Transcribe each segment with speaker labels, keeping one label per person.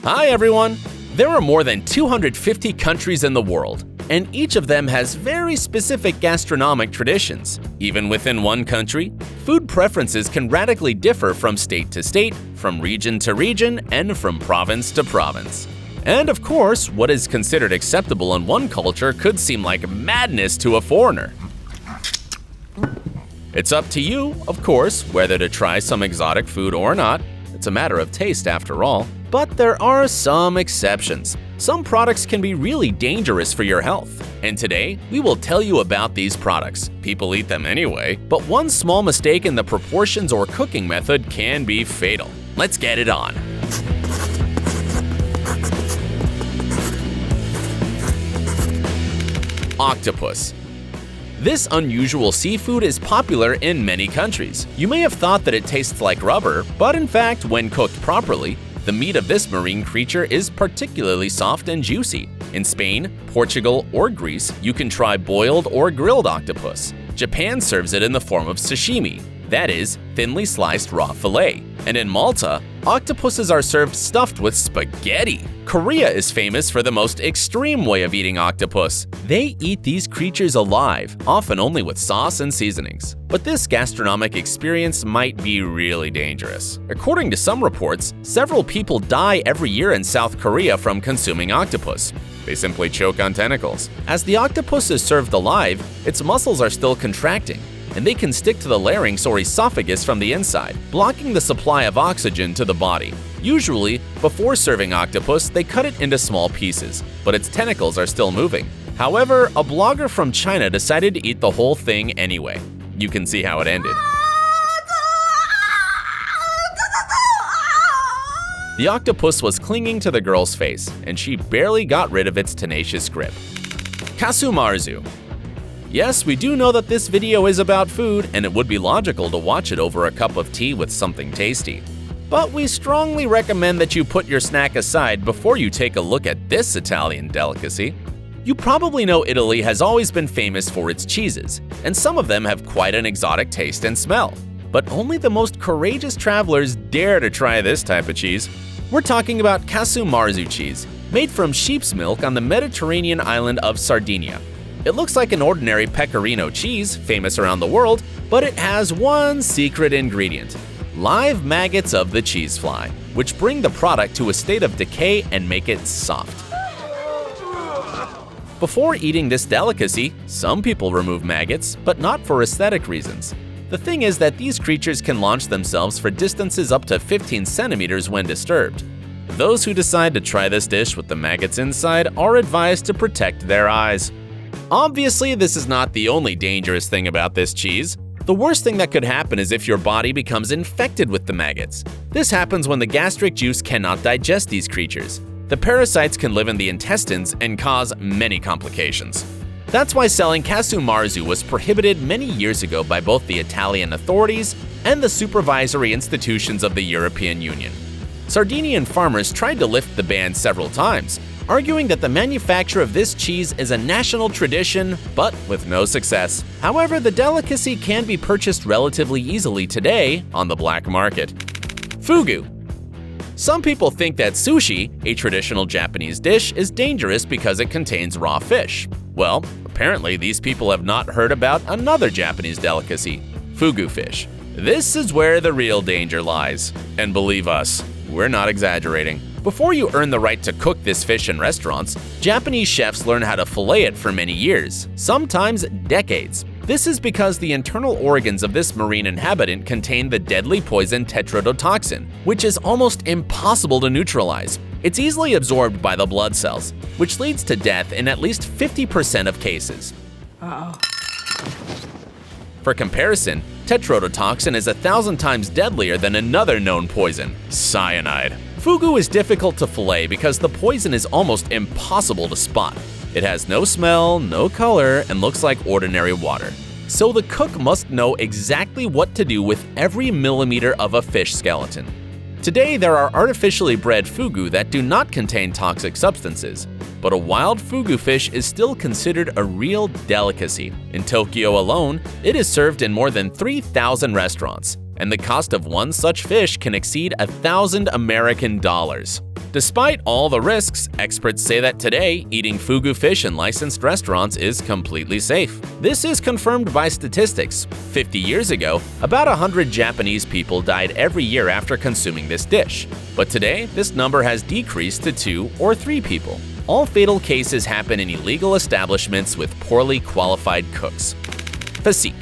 Speaker 1: Hi everyone! There are more than 250 countries in the world, and each of them has very specific gastronomic traditions. Even within one country, food preferences can radically differ from state to state, from region to region, and from province to province. And of course, what is considered acceptable in one culture could seem like madness to a foreigner. It's up to you, of course, whether to try some exotic food or not. It's a matter of taste after all. But there are some exceptions. Some products can be really dangerous for your health. And today, we will tell you about these products. People eat them anyway, but one small mistake in the proportions or cooking method can be fatal. Let's get it on. Octopus. This unusual seafood is popular in many countries. You may have thought that it tastes like rubber, but in fact, when cooked properly, the meat of this marine creature is particularly soft and juicy. In Spain, Portugal, or Greece, you can try boiled or grilled octopus. Japan serves it in the form of sashimi, that is, thinly sliced raw fillet. And in Malta, octopuses are served stuffed with spaghetti. Korea is famous for the most extreme way of eating octopus. They eat these creatures alive, often only with sauce and seasonings. But this gastronomic experience might be really dangerous. According to some reports, several people die every year in South Korea from consuming octopus. They simply choke on tentacles. As the octopus is served alive, its muscles are still contracting, and they can stick to the larynx or esophagus from the inside, blocking the supply of oxygen to the body. Usually, before serving octopus, they cut it into small pieces, but its tentacles are still moving. However, a blogger from China decided to eat the whole thing anyway. You can see how it ended. The octopus was clinging to the girl's face, and she barely got rid of its tenacious grip. Kousumarzu. Yes, we do know that this video is about food, and it would be logical to watch it over a cup of tea with something tasty. But we strongly recommend that you put your snack aside before you take a look at this Italian delicacy. You probably know Italy has always been famous for its cheeses, and some of them have quite an exotic taste and smell. But only the most courageous travelers dare to try this type of cheese. We're talking about Kousumarzu cheese, made from sheep's milk on the Mediterranean island of Sardinia. It looks like an ordinary pecorino cheese, famous around the world, but it has one secret ingredient: live maggots of the cheese fly, which bring the product to a state of decay and make it soft. Before eating this delicacy, some people remove maggots, but not for aesthetic reasons. The thing is that these creatures can launch themselves for distances up to 15 centimeters when disturbed. Those who decide to try this dish with the maggots inside are advised to protect their eyes. Obviously, this is not the only dangerous thing about this cheese. The worst thing that could happen is if your body becomes infected with the maggots. This happens when the gastric juice cannot digest these creatures. The parasites can live in the intestines and cause many complications. That's why selling Kousumarzu was prohibited many years ago by both the Italian authorities and the supervisory institutions of the European Union. Sardinian farmers tried to lift the ban several times, arguing that the manufacture of this cheese is a national tradition, but with no success. However, the delicacy can be purchased relatively easily today on the black market. Fugu. Some people think that sushi, a traditional Japanese dish, is dangerous because it contains raw fish. Well, apparently these people have not heard about another Japanese delicacy, fugu fish. This is where the real danger lies. And believe us, we're not exaggerating. Before you earn the right to cook this fish in restaurants, Japanese chefs learn how to fillet it for many years, sometimes decades. This is because the internal organs of this marine inhabitant contain the deadly poison tetrodotoxin, which is almost impossible to neutralize. It's easily absorbed by the blood cells, which leads to death in at least 50% of cases. For comparison, tetrodotoxin is 1,000 times deadlier than another known poison, cyanide. Fugu is difficult to fillet because the poison is almost impossible to spot. It has no smell, no color, and looks like ordinary water. So the cook must know exactly what to do with every millimeter of a fish skeleton. Today, there are artificially bred fugu that do not contain toxic substances, but a wild fugu fish is still considered a real delicacy. In Tokyo alone, it is served in more than 3,000 restaurants, and the cost of one such fish can exceed $1,000 American. Despite all the risks, experts say that today, eating fugu fish in licensed restaurants is completely safe. This is confirmed by statistics. 50 years ago, about 100 Japanese people died every year after consuming this dish. But today, this number has decreased to 2 or 3 people. All fatal cases happen in illegal establishments with poorly qualified cooks. Physique.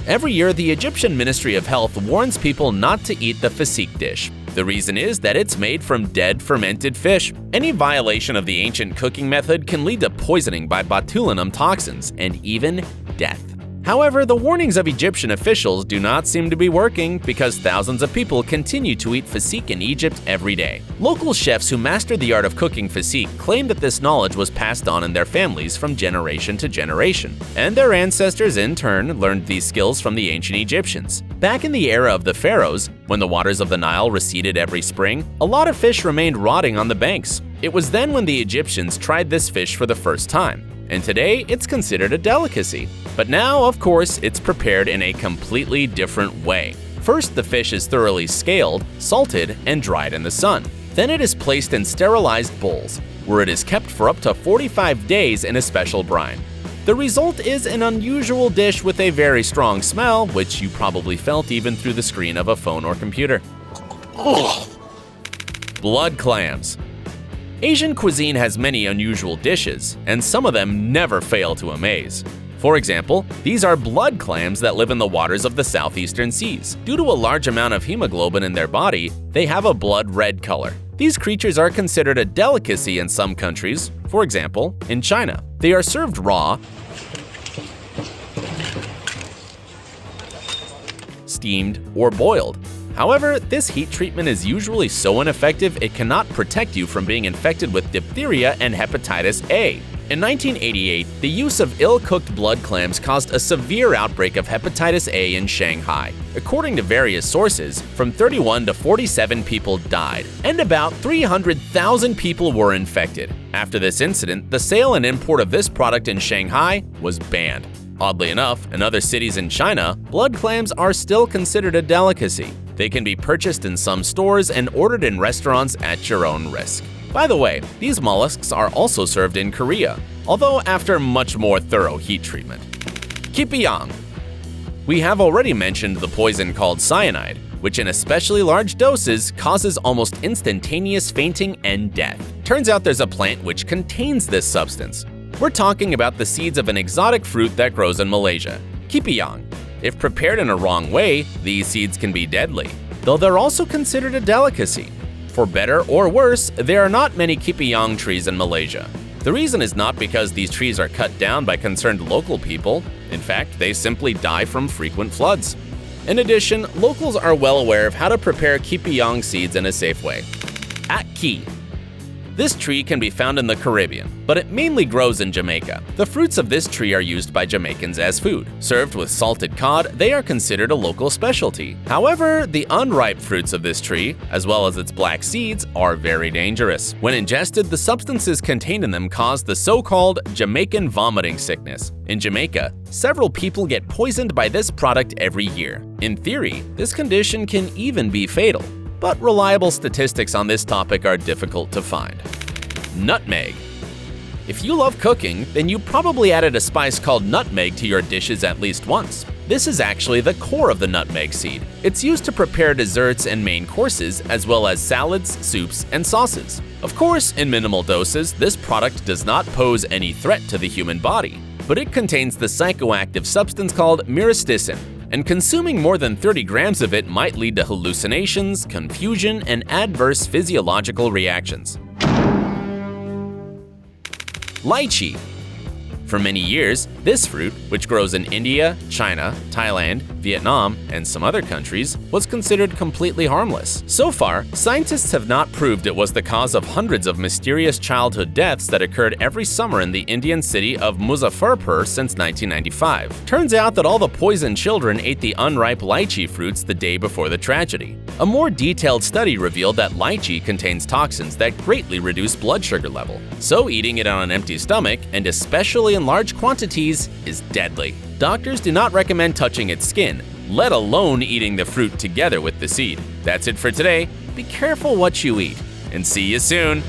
Speaker 1: Every year, the Egyptian Ministry of Health warns people not to eat the Physique dish. The reason is that it's made from dead fermented fish. Any violation of the ancient cooking method can lead to poisoning by botulinum toxins and even death. However, the warnings of Egyptian officials do not seem to be working because thousands of people continue to eat Physique in Egypt every day. Local chefs who mastered the art of cooking Physique claim that this knowledge was passed on in their families from generation to generation, and their ancestors in turn learned these skills from the ancient Egyptians. Back in the era of the pharaohs, when the waters of the Nile receded every spring, a lot of fish remained rotting on the banks. It was then when the Egyptians tried this fish for the first time. And today, it's considered a delicacy. But now, of course, it's prepared in a completely different way. First, the fish is thoroughly scaled, salted, and dried in the sun. Then it is placed in sterilized bowls, where it is kept for up to 45 days in a special brine. The result is an unusual dish with a very strong smell, which you probably felt even through the screen of a phone or computer. Blood clams. Asian cuisine has many unusual dishes, and some of them never fail to amaze. For example, these are blood clams that live in the waters of the southeastern seas. Due to a large amount of hemoglobin in their body, they have a blood red color. These creatures are considered a delicacy in some countries, for example, in China. They are served raw, steamed, or boiled. However, this heat treatment is usually so ineffective it cannot protect you from being infected with diphtheria and hepatitis A. In 1988, the use of ill-cooked blood clams caused a severe outbreak of hepatitis A in Shanghai. According to various sources, from 31 to 47 people died, and about 300,000 people were infected. After this incident, the sale and import of this product in Shanghai was banned. Oddly enough, in other cities in China, blood clams are still considered a delicacy. They can be purchased in some stores and ordered in restaurants at your own risk. By the way, these mollusks are also served in Korea, although after much more thorough heat treatment. Kipiyong. We have already mentioned the poison called cyanide, which in especially large doses causes almost instantaneous fainting and death. Turns out there's a plant which contains this substance. We're talking about the seeds of an exotic fruit that grows in Malaysia, Kipiyong. If prepared in a wrong way, these seeds can be deadly, though they're also considered a delicacy. For better or worse, there are not many Kipiyong trees in Malaysia. The reason is not because these trees are cut down by concerned local people. In fact, they simply die from frequent floods. In addition, locals are well aware of how to prepare Kipiyong seeds in a safe way. Atki. This tree can be found in the Caribbean, but it mainly grows in Jamaica. The fruits of this tree are used by Jamaicans as food. Served with salted cod, they are considered a local specialty. However, the unripe fruits of this tree, as well as its black seeds, are very dangerous. When ingested, the substances contained in them cause the so-called Jamaican vomiting sickness. In Jamaica, several people get poisoned by this product every year. In theory, this condition can even be fatal. But reliable statistics on this topic are difficult to find. Nutmeg. If you love cooking, then you probably added a spice called nutmeg to your dishes at least once. This is actually the core of the nutmeg seed. It's used to prepare desserts and main courses, as well as salads, soups, and sauces. Of course, in minimal doses, this product does not pose any threat to the human body, but it contains the psychoactive substance called myristicin, and consuming more than 30 grams of it might lead to hallucinations, confusion, and adverse physiological reactions. Lychee. For many years, this fruit, which grows in India, China, Thailand, Vietnam, and some other countries, was considered completely harmless. So far, scientists have not proved it was the cause of hundreds of mysterious childhood deaths that occurred every summer in the Indian city of Muzaffarpur since 1995. Turns out that all the poisoned children ate the unripe lychee fruits the day before the tragedy. A more detailed study revealed that lychee contains toxins that greatly reduce blood sugar level, so eating it on an empty stomach, and especially in large quantities, is deadly. Doctors do not recommend touching its skin, let alone eating the fruit together with the seed. That's it for today. Be careful what you eat. and see you soon!